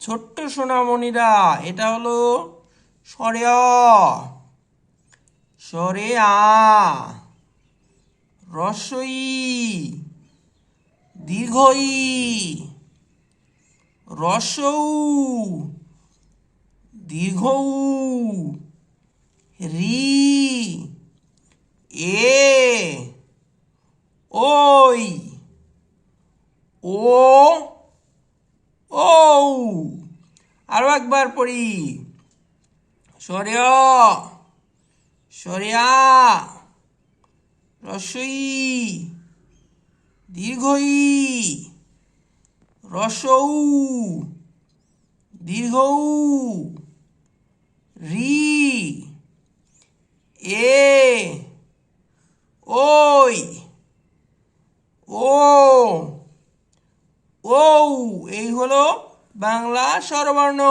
ছোট্ট সোনামণিরা, এটা হলো স্বরে অ, স্বরে আ, রস্বই, দীর্ঘই, রস্যৌ, দীর্ঘৌ, রি, এ, ওই, ও, ঔ। আরো একবার পড়ি। স্বরে অ, স্বরে আ, রস্বই, দীর্ঘই, রস্যৌ, দীর্ঘৌ, রি, এ, ওই, ও, ঔ। এই হলো বাংলা স্বরবর্ণ।